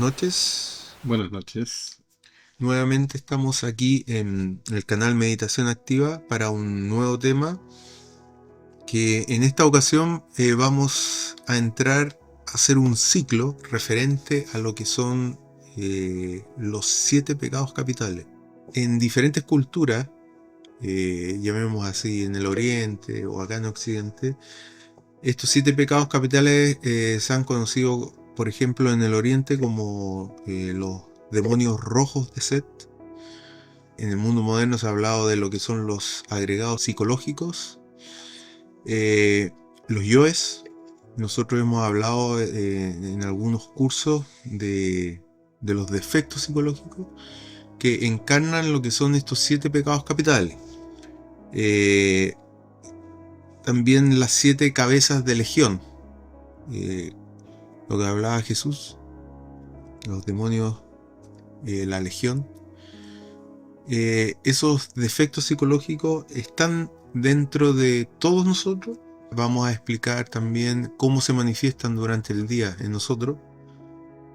noches. Buenas noches. Nuevamente estamos aquí en el canal Meditación Activa para un nuevo tema que en esta ocasión vamos a entrar a hacer un ciclo referente a lo que son los 7 pecados capitales. En diferentes culturas, llamemos así en el Oriente o acá en Occidente, estos 7 pecados capitales se han conocido, por ejemplo, en el Oriente como los demonios rojos de Set. En el mundo moderno se ha hablado de lo que son los agregados psicológicos, los yoes. Nosotros hemos hablado en algunos cursos de los defectos psicológicos que encarnan lo que son estos 7 pecados capitales. También las 7 cabezas de legión, lo que hablaba Jesús, los demonios, la legión. Esos defectos psicológicos están dentro de todos nosotros. Vamos a explicar también cómo se manifiestan durante el día en nosotros,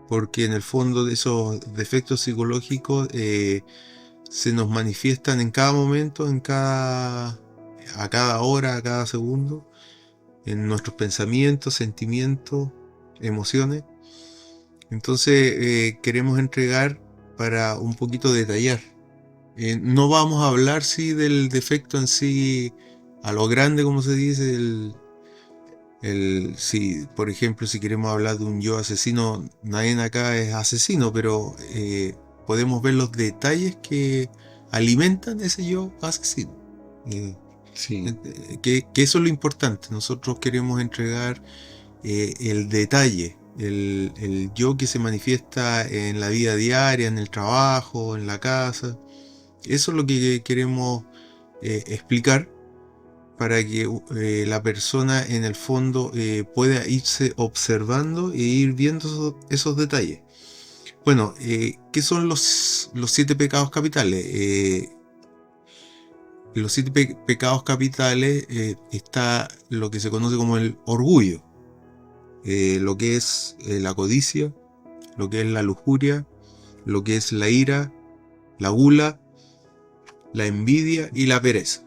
porque en el fondo de esos defectos psicológicos se nos manifiestan en cada momento, a cada hora, a cada segundo, en nuestros pensamientos, sentimientos, emociones. Entonces queremos entregar para un poquito detallar. No vamos a hablar del defecto en sí a lo grande, como se dice. Si, por ejemplo, si queremos hablar de un yo asesino, nadie acá es asesino, pero podemos ver los detalles que alimentan ese yo asesino. Sí, Que eso es lo importante. Nosotros queremos entregar el detalle, el yo que se manifiesta en la vida diaria, en el trabajo, en la casa. Eso es lo que queremos explicar para que la persona en el fondo pueda irse observando e ir viendo esos detalles. Bueno, ¿qué son los 7 pecados capitales? Los 7 pecados capitales está lo que se conoce como el orgullo, lo que es la codicia, lo que es la lujuria, lo que es la ira, la gula, la envidia y la pereza.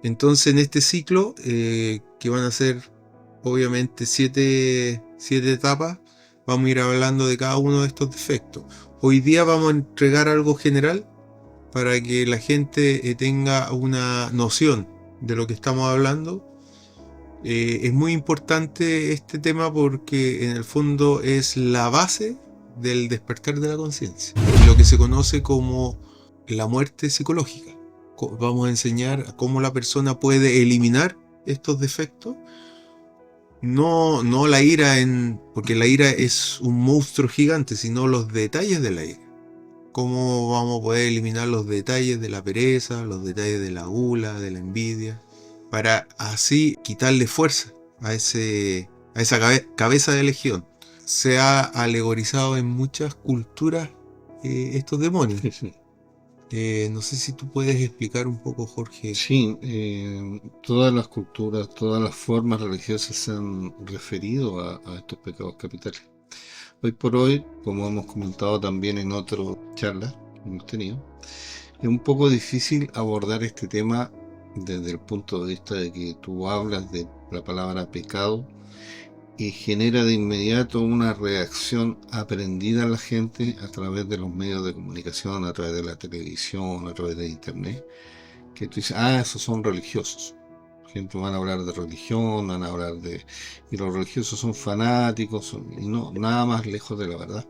Entonces en este ciclo, que van a ser obviamente 7 etapas, vamos a ir hablando de cada uno de estos defectos. Hoy día vamos a entregar algo general para que la gente tenga una noción de lo que estamos hablando. Es muy importante este tema porque en el fondo es la base del despertar de la conciencia, lo que se conoce como la muerte psicológica. Vamos a enseñar cómo la persona puede eliminar estos defectos. No la ira, porque la ira es un monstruo gigante, sino los detalles de la ira. Cómo vamos a poder eliminar los detalles de la pereza, los detalles de la gula, de la envidia, para así quitarle fuerza a esa cabeza de legión. Se ha alegorizado en muchas culturas estos demonios. sí. No sé si tú puedes explicar un poco, Jorge. Sí, todas las culturas, todas las formas religiosas se han referido a estos pecados capitales. Hoy por hoy, como hemos comentado también en otras charlas que hemos tenido, es un poco difícil abordar este tema desde el punto de vista de que tú hablas de la palabra pecado y genera de inmediato una reacción aprendida en la gente a través de los medios de comunicación, a través de la televisión, a través de internet, que tú dices, esos son religiosos. Gente van a hablar de religión, van a hablar de... y los religiosos son fanáticos, y no, nada más lejos de la verdad.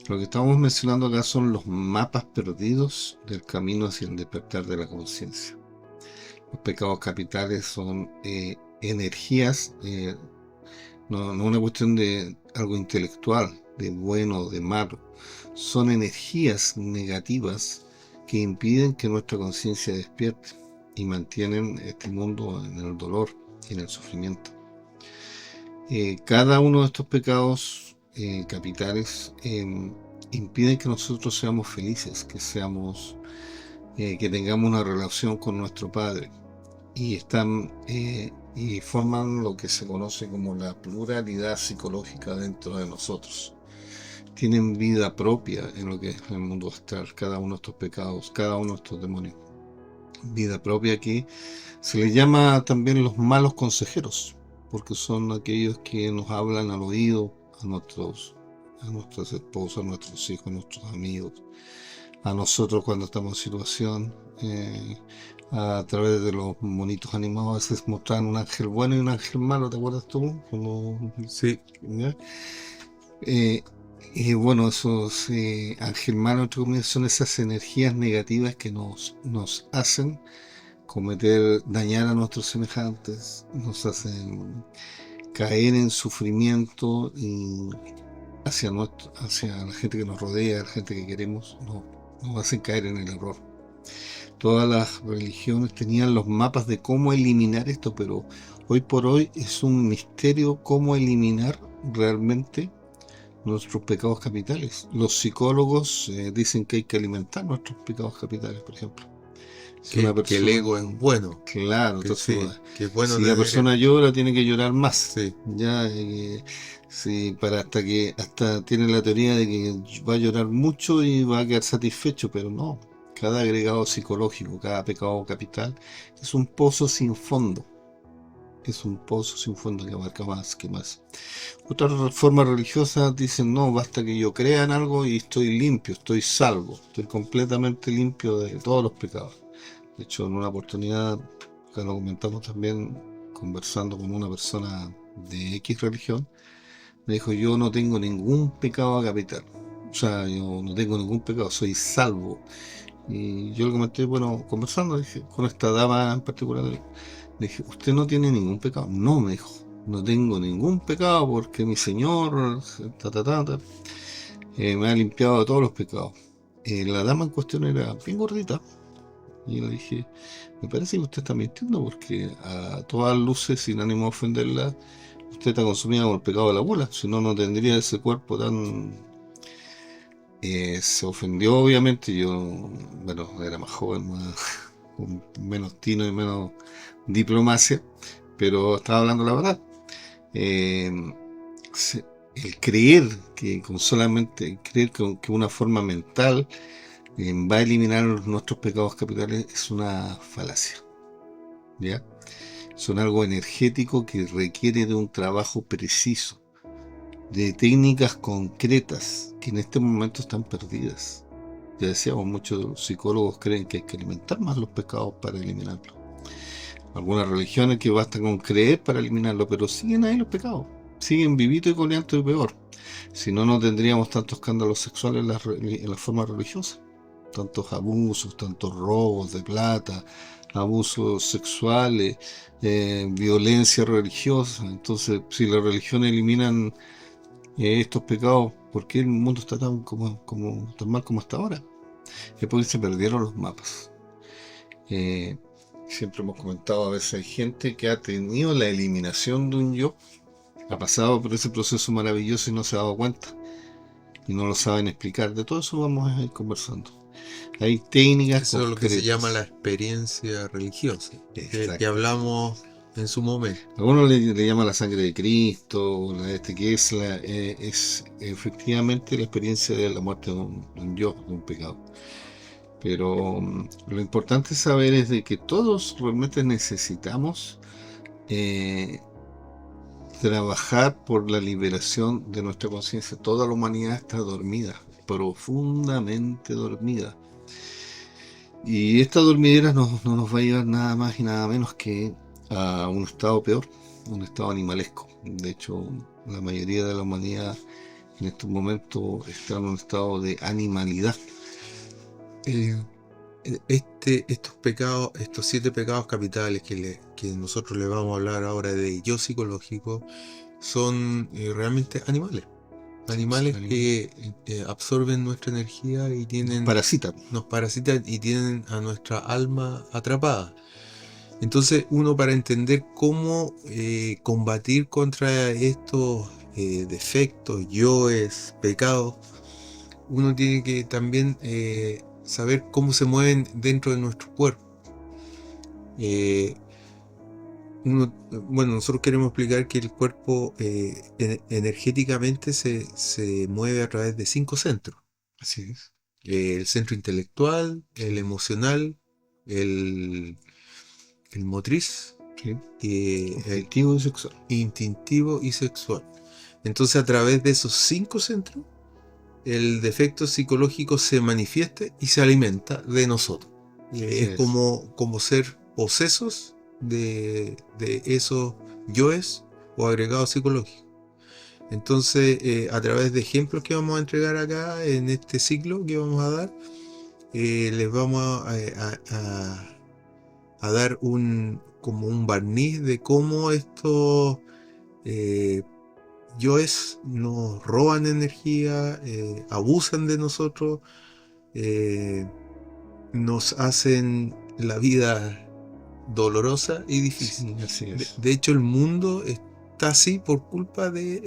Lo que estamos mencionando acá son los mapas perdidos del camino hacia el despertar de la conciencia. Los pecados capitales son energías, no una cuestión de algo intelectual, de bueno o de malo. Son energías negativas que impiden que nuestra conciencia despierte y mantienen este mundo en el dolor y en el sufrimiento. Cada uno de estos pecados capitales impiden que nosotros seamos felices, que tengamos una relación con nuestro Padre, y y forman lo que se conoce como la pluralidad psicológica dentro de nosotros. tienen vida propia en lo que es el mundo astral, cada uno de estos pecados, cada uno de estos demonios. Vida propia que se les llama también los malos consejeros, porque son aquellos que nos hablan al oído a nuestras esposas, a nuestros hijos, a nuestros amigos, a nosotros cuando estamos en situación, a través de los monitos animados. A veces mostraban un ángel bueno y un ángel malo, ¿te acuerdas tú? Sí. ¿Ya? Bueno, esos ángel malo, entre comillas, son esas energías negativas que nos hacen dañar a nuestros semejantes, nos hacen caer en sufrimiento y hacia la gente que nos rodea, la gente que queremos, nos hacen caer en el error. Todas las religiones tenían los mapas de cómo eliminar esto, pero hoy por hoy es un misterio cómo eliminar realmente nuestros pecados capitales. Los psicólogos dicen que hay que alimentar nuestros pecados capitales, por ejemplo. Si Que el ego es bueno. Claro, Que entonces, sí, que es bueno si la tener persona llora, tiene que llorar más. Sí. Ya, sí, hasta tiene la teoría de que va a llorar mucho y va a quedar satisfecho, pero no. Cada agregado psicológico, cada pecado capital es un pozo sin fondo. Es un pozo sin fondo que abarca más que más. Otras formas religiosas dicen, no, basta que yo crea en algo y estoy limpio, estoy salvo, estoy completamente limpio de todos los pecados. De hecho, en una oportunidad, que lo comentamos también, conversando con una persona de X religión, me dijo, yo no tengo ningún pecado capital. O sea, yo no tengo ningún pecado, soy salvo. Y yo le comenté, bueno, conversando, dije, con esta dama en particular, le dije, ¿usted no tiene ningún pecado? No, me dijo, no tengo ningún pecado porque mi Señor me ha limpiado de todos los pecados. La dama en cuestión era bien gordita. Y yo le dije, me parece que usted está mintiendo porque a todas luces, sin ánimo de ofenderla, usted está consumida por el pecado de la gula. Si no, no tendría ese cuerpo tan... se ofendió, obviamente. Yo, bueno, era más joven, con menos tino y menos diplomacia, pero estaba hablando la verdad. El creer que con solamente creer que una forma mental va a eliminar nuestros pecados capitales es una falacia, ¿ya? Son algo energético que requiere de un trabajo preciso, de técnicas concretas que en este momento están perdidas. Ya decíamos, muchos psicólogos creen que hay que alimentar más los pecados para eliminarlos. Algunas religiones que basta con creer para eliminarlo, pero siguen ahí los pecados, siguen vivito y coleando y peor. Si no, no tendríamos tantos escándalos sexuales en las formas religiosas. Tantos abusos, tantos robos de plata, abusos sexuales, violencia religiosa. Entonces, si las religiones eliminan estos pecados, ¿por qué el mundo está tan mal como hasta ahora? Es porque se perdieron los mapas. Siempre hemos comentado, a veces hay gente que ha tenido la eliminación de un yo, ha pasado por ese proceso maravilloso y no se ha dado cuenta, y no lo saben explicar. De todo eso vamos a ir conversando. Hay técnicas Eso es lo que se llama la experiencia religiosa, que hablamos en su momento. Algunos le llaman la sangre de Cristo, que es efectivamente la experiencia de la muerte de un yo, de un pecado. Pero lo importante saber es de que todos realmente necesitamos trabajar por la liberación de nuestra conciencia. Toda la humanidad está dormida, profundamente dormida. Y esta dormidera no nos va a llevar nada más y nada menos que a un estado peor, un estado animalesco. De hecho, la mayoría de la humanidad en estos momentos está en un estado de animalidad. Estos pecados, estos 7 pecados capitales que nosotros le vamos a hablar ahora de yo psicológico, son realmente animales. Animales que absorben nuestra energía y nos parasitan y tienen a nuestra alma atrapada. Entonces, uno, para entender cómo combatir contra estos defectos, yoes, pecados, uno tiene que también saber cómo se mueven dentro de nuestro cuerpo. bueno, nosotros queremos explicar que el cuerpo energéticamente se mueve a través de 5 centros. Así es. El centro intelectual, el emocional, el, el motriz, Sí. el Instintivo y sexual. instintivo y sexual. Entonces, a través de esos 5 centros, el defecto psicológico se manifiesta y se alimenta de nosotros. Es como ser posesos de esos yoes o agregados psicológicos. Entonces, a través de ejemplos que vamos a entregar acá en este ciclo que vamos a dar, les vamos a dar como un barniz de cómo estos yoes nos roban energía, abusan de nosotros, nos hacen la vida dolorosa y difícil. Sí, así es. De hecho, el mundo está así por culpa de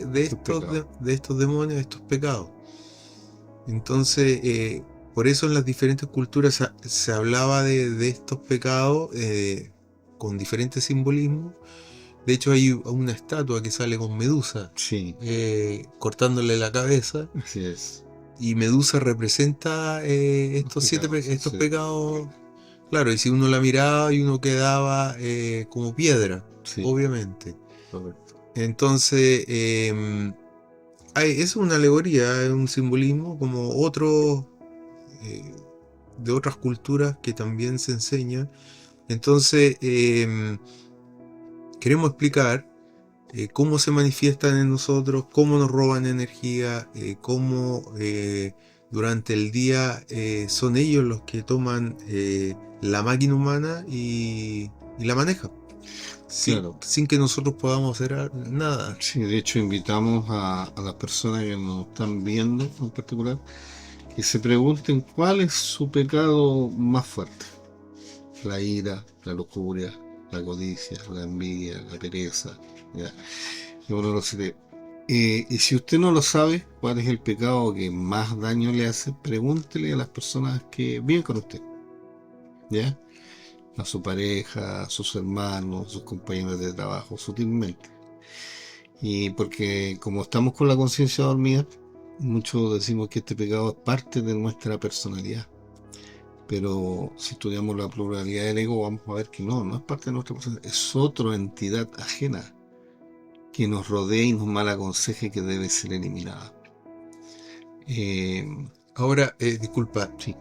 estos demonios, de estos pecados. Entonces, por eso en las diferentes culturas se hablaba de estos pecados con diferentes simbolismos. De hecho, hay una estatua que sale con Medusa, Sí, cortándole la cabeza, así es. y Medusa representa estos Pecados, sí. pecados. Claro, y si uno la miraba y uno quedaba como piedra, Sí, obviamente. correcto. Entonces, es una alegoría, es un simbolismo como otro de otras culturas que también se enseña. Entonces, queremos explicar cómo se manifiestan en nosotros, cómo nos roban energía, cómo durante el día son ellos los que toman la máquina humana y la manejan. Claro. Sin que nosotros podamos hacer nada. Sí, de hecho invitamos a las personas que nos están viendo en particular que se pregunten cuál es su pecado más fuerte. La ira, la lujuria, la codicia, la envidia, la pereza. ¿Ya? Y uno lo sabe. Y si usted no lo sabe, cuál es el pecado que más daño le hace, pregúntele a las personas que viven con usted. ¿Ya? A su pareja, a sus hermanos, a sus compañeros de trabajo, sutilmente. Y porque como estamos con la conciencia dormida, muchos decimos que este pecado es parte de nuestra personalidad. Pero si estudiamos la pluralidad del ego, vamos a ver que no es parte de nuestra personalidad, es otra entidad ajena que nos rodea y nos mal aconseja que debe ser eliminada. Ahora, disculpa, Sí.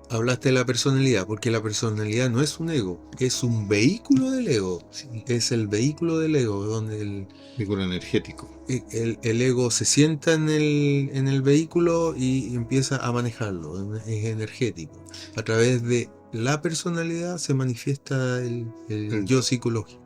Hablaste de la personalidad, porque la personalidad no es un ego, es un vehículo del ego. Sí. Es el vehículo del ego, donde el vehículo energético. El ego se sienta en el vehículo y empieza a manejarlo, es energético. A través de la personalidad se manifiesta el yo psicológico.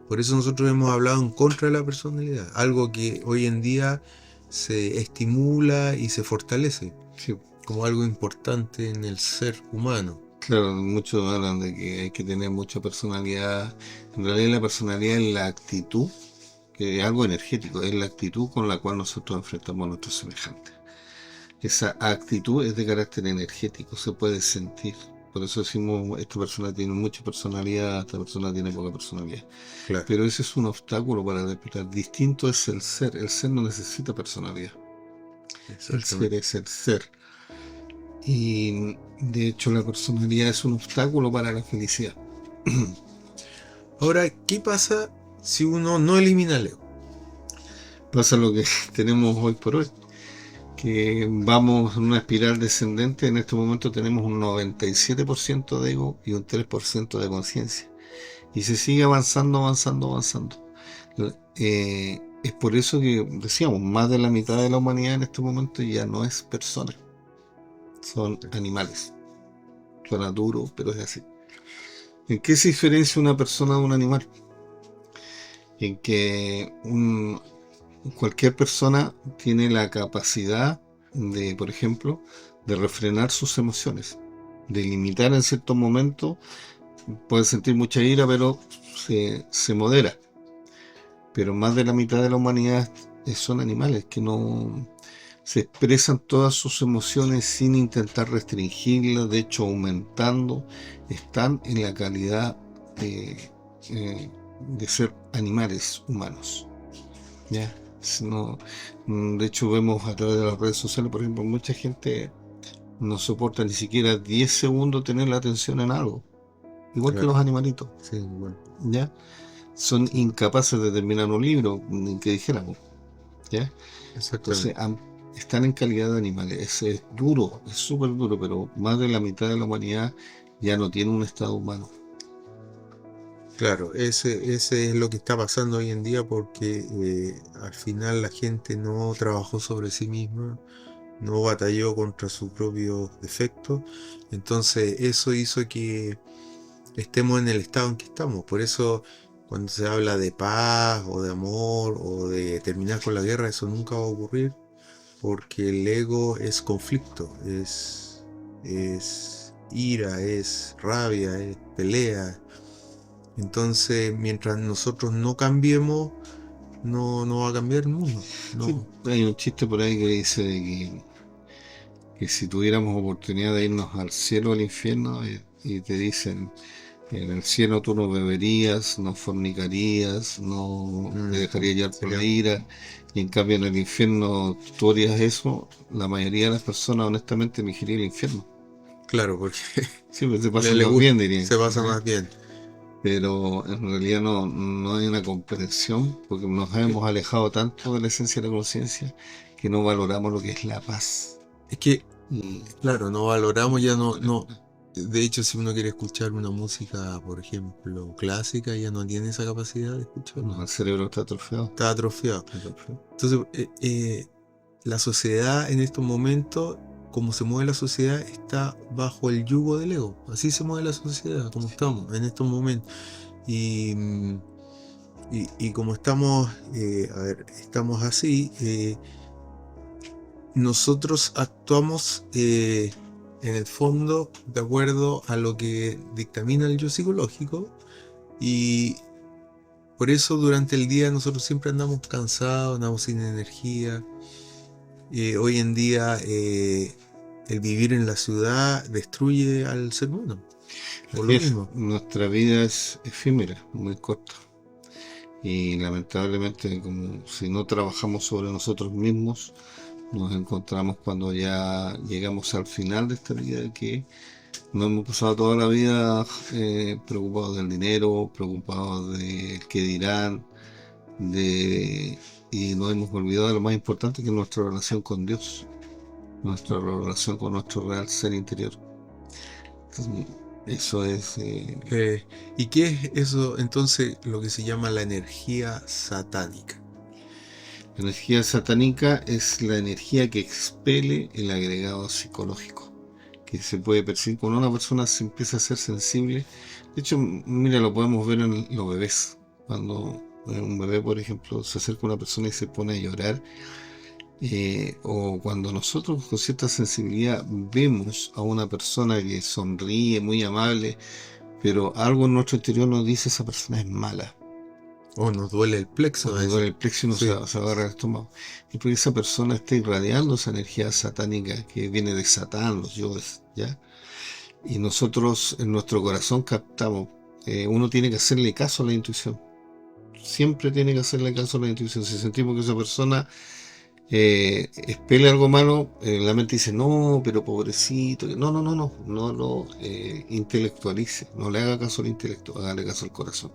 Por eso nosotros hemos hablado en contra de la personalidad, algo que hoy en día se estimula y se fortalece. Sí. Como algo importante en el ser humano. Claro, muchos hablan de que hay que tener mucha personalidad. En realidad la personalidad es la actitud, que es algo energético, es la actitud con la cual nosotros enfrentamos a nuestros semejantes. Esa actitud es de carácter energético, se puede sentir. Por eso decimos, esta persona tiene mucha personalidad, esta persona tiene poca personalidad. Claro. Pero ese es un obstáculo para interpretar. Distinto es el ser no necesita personalidad. El ser es el ser. Y de hecho la personalidad es un obstáculo para la felicidad. Ahora, ¿qué pasa si uno no elimina el ego? Pasa lo que tenemos hoy por hoy, que vamos en una espiral descendente. En este momento tenemos un 97% de ego y un 3% de conciencia, y se sigue avanzando. Es por eso que decíamos, más de la mitad de la humanidad en este momento ya no es persona, son animales. Suena duro, pero es así. ¿En qué se diferencia una persona de un animal? En que cualquier persona tiene la capacidad de, por ejemplo, de refrenar sus emociones, de limitar en ciertos momentos. Puede sentir mucha ira, pero se modera. Pero más de la mitad de la humanidad son animales que no se expresan todas sus emociones sin intentar restringirlas, de hecho aumentando, están en la calidad de ser animales humanos, ¿ya? No, de hecho vemos a través de las redes sociales, por ejemplo, mucha gente no soporta ni siquiera 10 segundos tener la atención en algo, igual que Claro. los animalitos, Sí, bueno. ¿ya? Son incapaces de terminar un libro, ni que dijéramos, ¿ya? Entonces Exactamente. están en calidad de animales. Es duro, es súper duro, pero más de la mitad de la humanidad ya no tiene un estado humano. Claro, ese es lo que está pasando hoy en día porque al final la gente no trabajó sobre sí misma, no batalló contra sus propios defectos, entonces eso hizo que estemos en el estado en que estamos. Por eso cuando se habla de paz o de amor o de terminar con la guerra, eso nunca va a ocurrir porque el ego es conflicto, es ira, es rabia, es pelea. Entonces, mientras nosotros no cambiemos, no va a cambiar el mundo. Sí, No. hay un chiste por ahí que dice de que si tuviéramos oportunidad de irnos al cielo o al infierno y te dicen, en el cielo tú no beberías, no fornicarías, no te dejarías llevar por la Sería, ira, y en cambio en el infierno tú harías eso, la mayoría de las personas honestamente elegiría el infierno. claro, porque Siempre se pasa le más gusta, bien, dirían. se pasa ¿Ya? más bien. Pero en realidad no hay una comprensión porque nos Eh, hemos alejado tanto de la esencia de la conciencia que no valoramos lo que es la paz. Es que, Y claro, no valoramos, ya no. De hecho, si uno quiere escuchar una música, por ejemplo, clásica, ya no tiene esa capacidad de escucharla. el cerebro está atrofiado. Está atrofiado. Está atrofiado. Entonces, la sociedad en estos momentos, como se mueve la sociedad, está bajo el yugo del ego. Así se mueve la sociedad, como estamos en estos momentos. Y, y como estamos, estamos así, nosotros actuamos en el fondo de acuerdo a lo que dictamina el yo psicológico y por eso durante el día nosotros siempre andamos cansados, andamos sin energía. Hoy en día el vivir en la ciudad destruye al ser humano, por Así lo es, mismo. nuestra vida es efímera, muy corta. Y lamentablemente, como si no trabajamos sobre nosotros mismos, nos encontramos cuando ya llegamos al final de esta vida que nos hemos pasado toda la vida preocupados del dinero, preocupados de qué dirán, y nos hemos olvidado de lo más importante que es nuestra relación con Dios, nuestra relación con nuestro real ser interior. Entonces, eso es, ¿Y qué es eso entonces lo que se llama la energía satánica? la energía satánica es la energía que expele el agregado psicológico, que se puede percibir cuando una persona se empieza a ser sensible. De hecho, mira, lo podemos ver en los bebés. Cuando un bebé, por ejemplo, se acerca a una persona y se pone a llorar, o cuando nosotros con cierta sensibilidad vemos a una persona que sonríe, muy amable, pero algo en nuestro interior nos dice esa persona es mala, Oh, nos duele el o plexo a nos duele veces. el plexo y nos Sí, se agarra el estómago. Y porque esa persona está irradiando esa energía satánica que viene de Satán, los yoes, ¿ya? Y nosotros en nuestro corazón captamos, uno tiene que hacerle caso a la intuición. Siempre tiene que hacerle caso a la intuición. Si sentimos que esa persona expele algo malo, la mente dice, no, pero pobrecito. No lo intelectualice, no le haga caso al intelecto, hágale caso al corazón.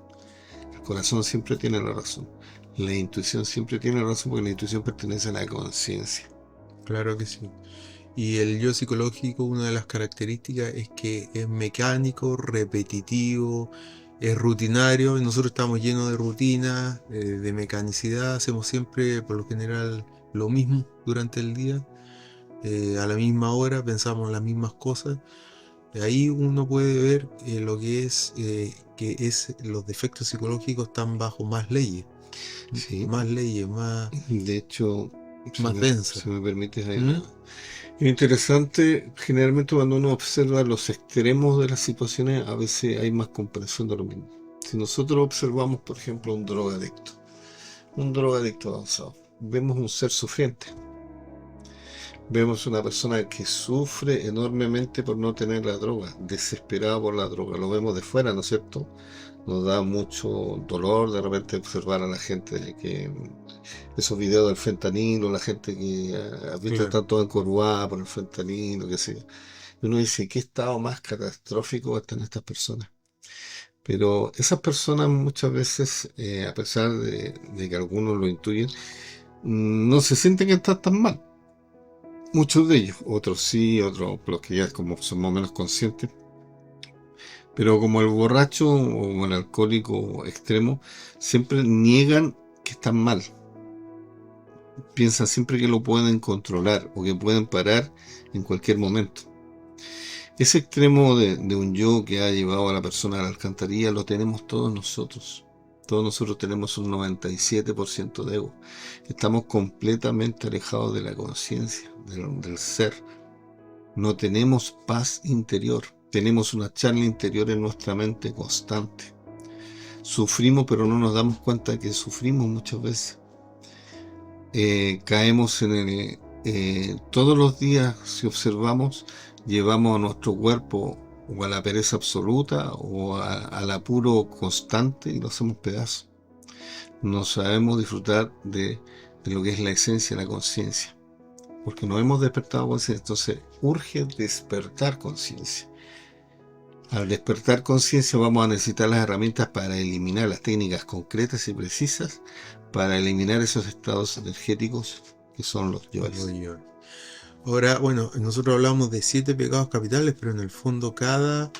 El corazón siempre tiene la razón. La intuición siempre tiene la razón porque la intuición pertenece a la conciencia. claro que sí. Y el yo psicológico, una de las características es que es mecánico, repetitivo, es rutinario, y nosotros estamos llenos de rutinas, de mecanicidad, hacemos siempre, por lo general, lo mismo durante el día, a la misma hora, pensamos las mismas cosas. Ahí uno puede ver lo que es los defectos psicológicos están bajo más Sí, leyes, de hecho, más densas. si me permites, ahí ¿Mm? es interesante, generalmente cuando uno observa los extremos de las situaciones, a veces hay más comprensión de lo mismo. Si nosotros observamos, por ejemplo, un drogadicto avanzado, vemos un ser sufriente, Vemos una persona que sufre enormemente por no tener la droga, desesperada por la droga. Lo vemos de fuera, ¿no es cierto? Nos da mucho dolor de repente observar a la gente que esos videos del fentanilo, la gente que has visto Claro. están toda encorvada por el fentanilo, qué sé yo. Y uno dice, ¿qué estado más catastrófico están estas personas? Pero esas personas muchas veces, a pesar de que algunos lo intuyen, no se sienten que están tan mal. Muchos de ellos, otros sí, otros los que ya como son más o menos conscientes. Pero como el borracho o el alcohólico extremo, siempre niegan que están mal. Piensan siempre que lo pueden controlar o que pueden parar en cualquier momento. Ese extremo de un yo que ha llevado a la persona a la alcantarilla lo tenemos todos nosotros. Todos nosotros tenemos un 97% de ego. Estamos completamente alejados de la conciencia, del ser. No tenemos paz interior. Tenemos una charla interior en nuestra mente constante. Sufrimos, pero no nos damos cuenta de que sufrimos muchas veces. Caemos en el... todos los días, si observamos, llevamos a nuestro cuerpo o a la pereza absoluta o al apuro constante y lo hacemos pedazos. No sabemos disfrutar de lo que es la esencia de la conciencia, porque no hemos despertado conciencia. Entonces urge despertar conciencia. Al despertar conciencia vamos a necesitar las herramientas para eliminar las técnicas concretas y precisas para eliminar esos estados energéticos que son los yoes. Ahora, bueno, nosotros hablamos de 7 pecados capitales, pero en el fondo cada,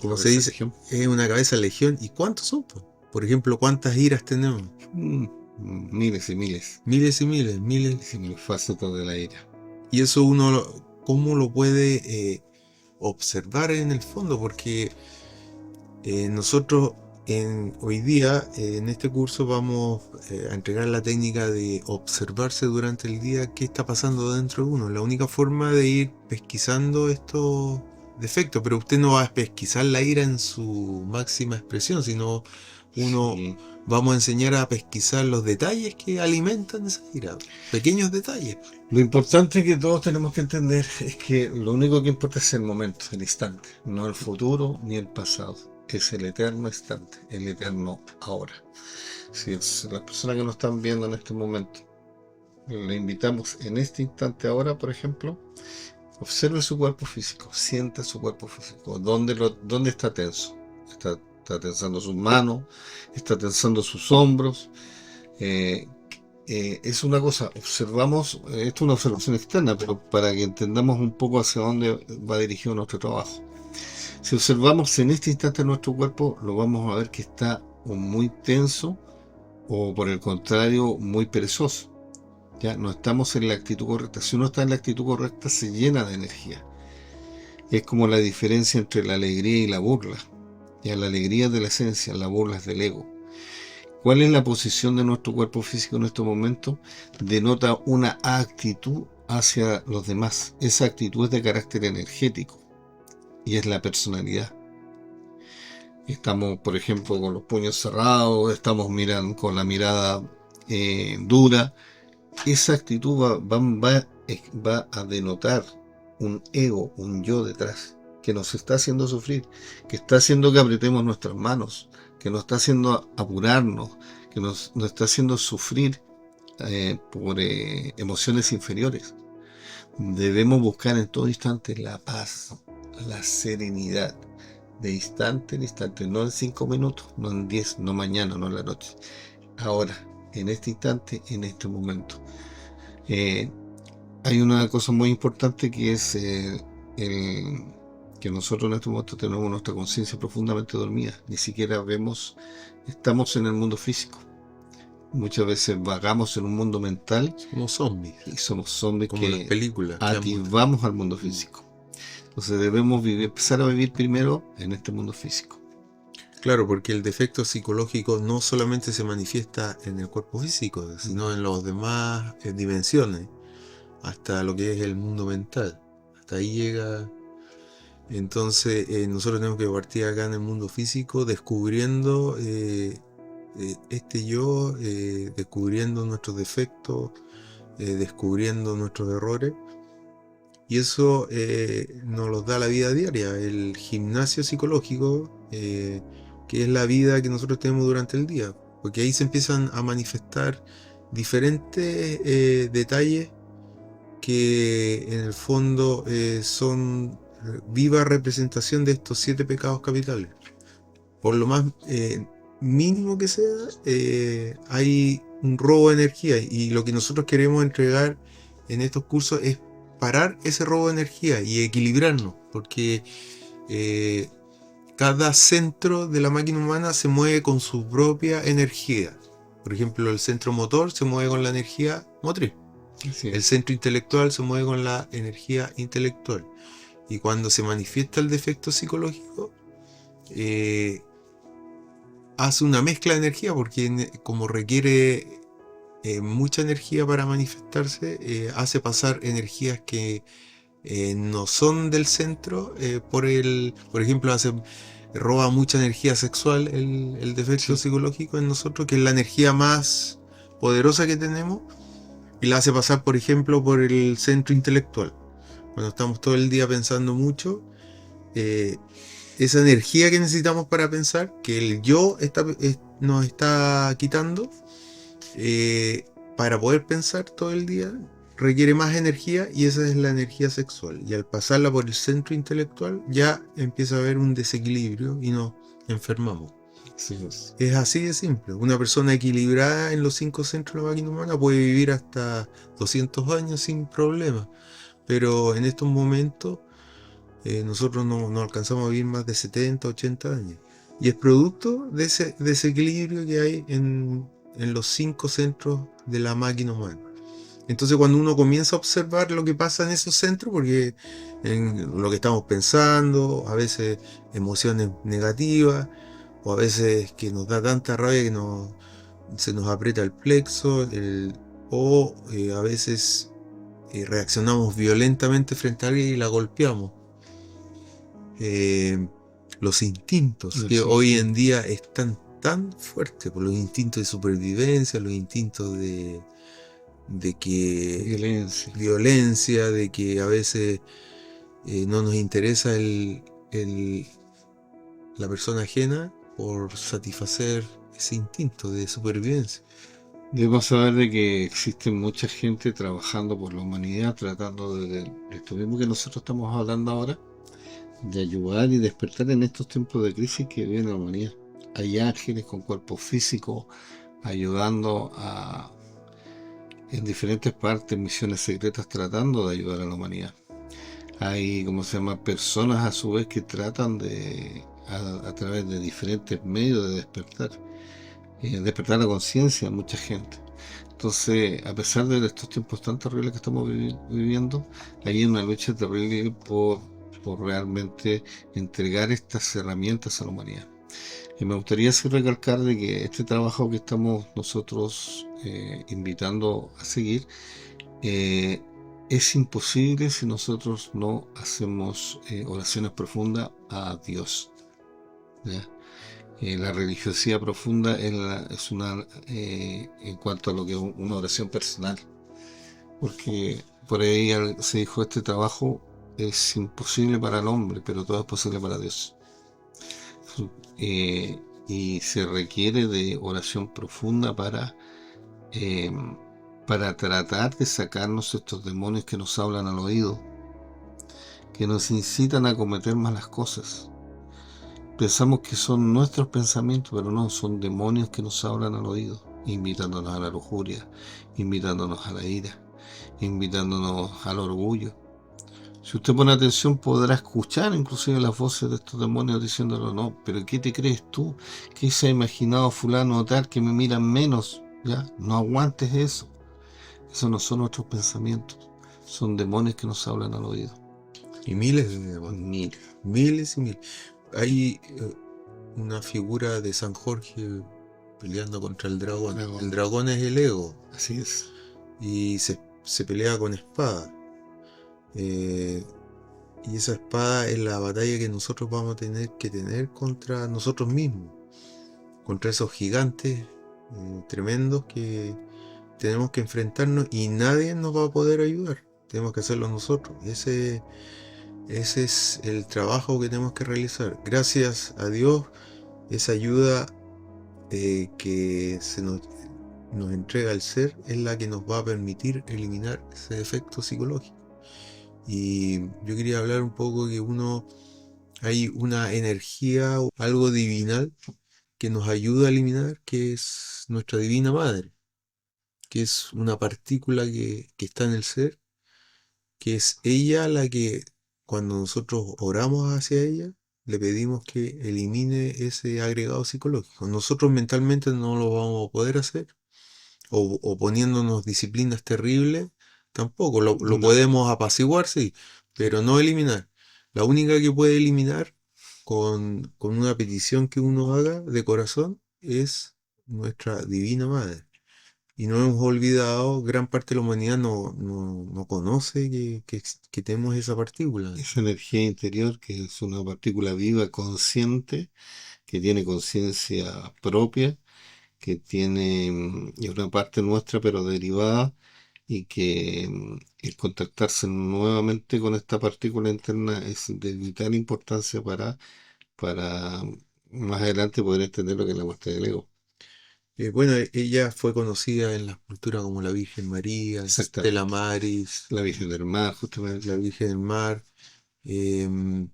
como se dice, es una cabeza de legión. ¿Y cuántos son? Por ejemplo, ¿cuántas iras tenemos? Miles y miles. Miles y miles, miles y miles facetas de la ira. Y eso uno, ¿cómo lo puede observar en el fondo? Porque nosotros hoy día en este curso vamos a entregar la técnica de observarse durante el día qué está pasando dentro de uno. La única forma de ir pesquisando estos defectos, pero usted no va a pesquisar la ira en su máxima expresión, sino uno vamos a enseñar a pesquisar los detalles que alimentan esa ira, pequeños detalles. Lo importante que todos tenemos que entender es que lo único que importa es el momento, el instante, no el futuro ni el pasado. Es el eterno instante, el eterno ahora. Si es las personas que nos están viendo en este momento, le invitamos en este instante ahora, por ejemplo, observe su cuerpo físico, sienta su cuerpo físico, dónde está tenso. Está tensando sus manos, está tensando sus hombros. Es una cosa, observamos, esto es una observación externa, pero para que entendamos un poco hacia dónde va dirigido nuestro trabajo. Si observamos en este instante nuestro cuerpo, lo vamos a ver que está o muy tenso o por el contrario muy perezoso. Ya no estamos en la actitud correcta. Si uno está en la actitud correcta, se llena de energía. Es como la diferencia entre la alegría y la burla. Ya la alegría es de la esencia, la burla es del ego. ¿Cuál es la posición de nuestro cuerpo físico en este momento? Denota una actitud hacia los demás. Esa actitud es de carácter energético y es la personalidad. Estamos, por ejemplo, con los puños cerrados, estamos mirando con la mirada dura. Esa actitud va a denotar un ego, un yo detrás, que nos está haciendo sufrir, que está haciendo que apretemos nuestras manos, que nos está haciendo apurarnos, que nos está haciendo sufrir por emociones inferiores. Debemos buscar en todo instante la paz, la serenidad, de instante en instante, no en 5 minutos, no en 10, no mañana, no en la noche. Ahora, en este instante, en este momento. Hay una cosa muy importante que es que nosotros en este momento tenemos nuestra conciencia profundamente dormida. Ni siquiera estamos en el mundo físico. Muchas veces vagamos en un mundo mental. Somos zombies. Y somos zombies como las películas. Atisbamos al mundo físico. Entonces debemos empezar a vivir primero en este mundo físico. Claro, porque el defecto psicológico no solamente se manifiesta en el cuerpo físico, sino en las demás dimensiones, hasta lo que es el mundo mental. Hasta ahí llega. Entonces nosotros tenemos que partir acá en el mundo físico descubriendo este yo, descubriendo nuestros defectos, descubriendo nuestros errores. Y eso nos los da la vida diaria, el gimnasio psicológico, que es la vida que nosotros tenemos durante el día. Porque ahí se empiezan a manifestar diferentes detalles que en el fondo son viva representación de estos 7 pecados capitales. Por lo más mínimo que sea, hay un robo de energía, y lo que nosotros queremos entregar en estos cursos es parar ese robo de energía y equilibrarnos, porque cada centro de la máquina humana se mueve con su propia energía. Por ejemplo, el centro motor se mueve con la energía motriz. Así El es. centro intelectual se mueve con la energía intelectual. Y cuando se manifiesta el defecto psicológico, hace una mezcla de energía, porque como requiere mucha energía para manifestarse, hace pasar energías que no son del centro por ejemplo, roba mucha energía sexual el defecto Sí. psicológico en nosotros, que es la energía más poderosa que tenemos, y la hace pasar, por ejemplo, por el centro intelectual. Cuando estamos todo el día pensando mucho, esa energía que necesitamos para pensar, que el yo nos está quitando, para poder pensar todo el día, requiere más energía, y esa es la energía sexual. Y al pasarla por el centro intelectual, ya empieza a haber un desequilibrio y nos enfermamos. Así es. Es así de simple. Una persona equilibrada en los 5 centros de la máquina humana puede vivir hasta 200 años sin problema. Pero en estos momentos nosotros no alcanzamos a vivir más de 70, 80 años. Y es producto de ese desequilibrio que hay en los 5 centros de la máquina humana. Entonces, cuando uno comienza a observar lo que pasa en esos centros, porque en lo que estamos pensando, a veces emociones negativas, o a veces que nos da tanta rabia que se nos aprieta el plexo, o a veces reaccionamos violentamente frente a alguien y la golpeamos. Los instintos que hoy en día están tan fuertes, por los instintos de supervivencia, los instintos de que violencia, de que a veces no nos interesa la persona ajena por satisfacer ese instinto de supervivencia. Debemos saber de que existe mucha gente trabajando por la humanidad, tratando de esto mismo que nosotros estamos hablando ahora, de ayudar y despertar en estos tiempos de crisis que vive la humanidad. Hay ángeles con cuerpo físico ayudando en diferentes partes, misiones secretas, tratando de ayudar a la humanidad. Hay, personas a su vez que tratan a través de diferentes medios de despertar la conciencia a mucha gente. Entonces, a pesar de estos tiempos tan terribles que estamos viviendo, hay una lucha terrible por realmente entregar estas herramientas a la humanidad. Y me gustaría así recalcar de que este trabajo que estamos nosotros invitando a seguir es imposible si nosotros no hacemos oraciones profundas a Dios, ¿ya? La religiosidad profunda es una en cuanto a lo que es una oración personal, porque por ahí se dijo: este trabajo es imposible para el hombre, pero todo es posible para Dios. Y se requiere de oración profunda para tratar de sacarnos estos demonios que nos hablan al oído, que nos incitan a cometer malas cosas. Pensamos que son nuestros pensamientos, pero no, son demonios que nos hablan al oído, invitándonos a la lujuria, invitándonos a la ira, invitándonos al orgullo. Si usted pone atención, podrá escuchar inclusive las voces de estos demonios diciéndolo: no, pero ¿qué te crees tú? ¿Qué se ha imaginado fulano o tal que me miran menos? ¿Ya? No aguantes eso. Esos no son nuestros pensamientos, son demonios que nos hablan al oído. Y miles de demonios. Miles y miles. Hay una figura de San Jorge peleando contra el dragón. El dragón es el ego. Así es. Y se pelea con espada. Y esa espada es la batalla que nosotros vamos a tener que tener contra nosotros mismos, contra esos gigantes tremendos que tenemos que enfrentarnos y nadie nos va a poder ayudar. Tenemos que hacerlo nosotros. Ese es el trabajo que tenemos que realizar. Gracias a Dios, esa ayuda que nos entrega el ser es la que nos va a permitir eliminar ese efecto psicológico. Y yo quería hablar un poco que hay una energía, algo divinal que nos ayuda a eliminar, que es nuestra Divina Madre, que es una partícula que está en el ser, que es ella la que cuando nosotros oramos hacia ella, le pedimos que elimine ese agregado psicológico. Nosotros mentalmente no lo vamos a poder hacer, o poniéndonos disciplinas terribles, tampoco. Lo No. podemos apaciguar, sí, pero no eliminar. La única que puede eliminar con una petición que uno haga de corazón es nuestra Divina Madre. Y no hemos olvidado, gran parte de la humanidad no conoce que tenemos esa partícula. Esa energía interior, que es una partícula viva, consciente, que tiene conciencia propia, que tiene es una parte nuestra pero derivada, y que el contactarse nuevamente con esta partícula interna es de vital importancia para más adelante poder entender lo que es la muerte del ego. Bueno, ella fue conocida en la cultura como la Virgen María, Exactamente. Stella Maris, La Virgen del Mar, justamente. la Virgen del Mar, em,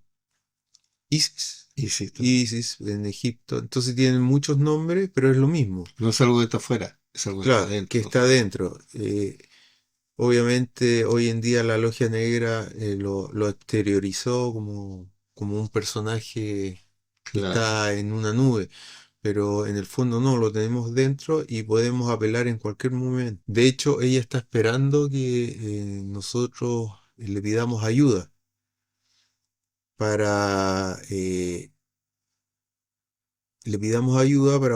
Isis, Y sí, también. Isis en Egipto. Entonces tienen muchos nombres, pero es lo mismo. No es algo que está afuera, es algo que está Claro, que adentro. está dentro. Obviamente hoy en día la Logia Negra lo exteriorizó como un personaje que Claro. está en una nube, pero en el fondo no, lo tenemos dentro y podemos apelar en cualquier momento. De hecho, ella está esperando que nosotros le pidamos ayuda para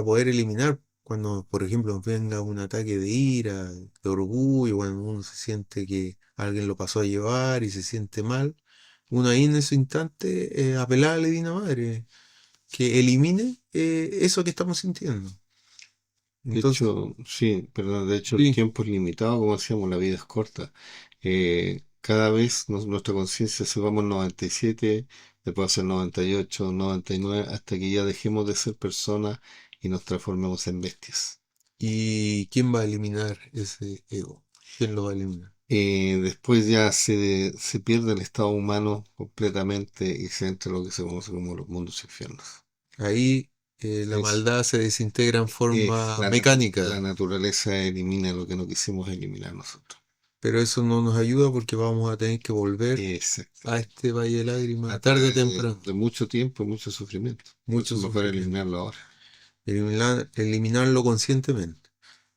poder eliminar cuando, por ejemplo, nos venga un ataque de ira, de orgullo, cuando uno se siente que alguien lo pasó a llevar y se siente mal. Uno ahí en ese instante apelar a la Divina Madre que elimine eso que estamos sintiendo. De Entonces, hecho, sí, perdón, de hecho el sí. tiempo es limitado, como decíamos, la vida es corta. Cada vez nuestra conciencia se va a 97, después va a ser 98, 99, hasta que ya dejemos de ser personas y nos transformemos en bestias. ¿Y quién va a eliminar ese ego? ¿Quién lo va a eliminar? Después ya se pierde el estado humano completamente y se entra lo que se conoce como los mundos infiernos. Ahí la Es, maldad se desintegra en es forma la mecánica, naturaleza elimina lo que no quisimos eliminar nosotros. pero eso no nos ayuda porque vamos a tener que volver a Exactamente. este valle de A lágrimas tarde o través temprano. de mucho tiempo y mucho sufrimiento. Por Mucho eso es mejor sufrimiento. eliminarlo ahora. Eliminarlo conscientemente.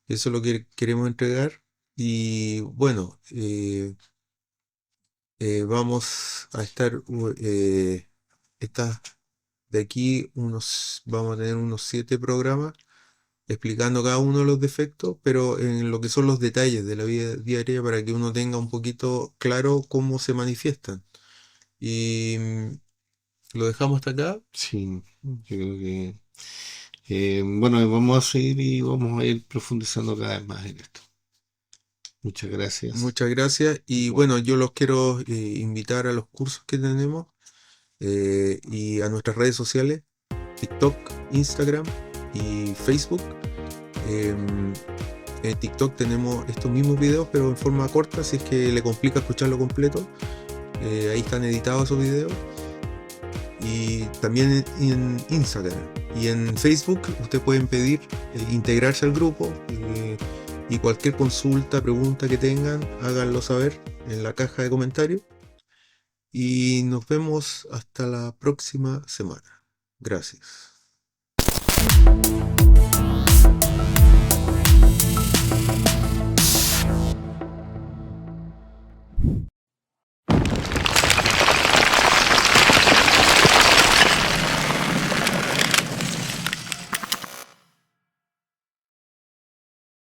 Eso es lo que queremos entregar. Y bueno, vamos a estar estas de aquí vamos a tener unos 7 programas explicando cada uno de los defectos, pero en lo que son los detalles de la vida diaria para que uno tenga un poquito claro cómo se manifiestan. Y lo dejamos hasta acá. Sí, yo creo que... bueno, vamos a seguir y vamos a ir profundizando cada vez más en esto. Muchas gracias. Muchas gracias. Y Bueno, bueno, yo los quiero invitar a los cursos que tenemos y a nuestras redes sociales, TikTok, Instagram y Facebook. Em, en TikTok tenemos estos mismos videos, pero en forma corta, si es que le complica escucharlo completo. Ahí están editados esos videos. Y también en Instagram y en Facebook ustedes pueden pedir integrarse al grupo y cualquier consulta, pregunta que tengan, háganlo saber en la caja de comentarios y nos vemos hasta la próxima semana. Gracias.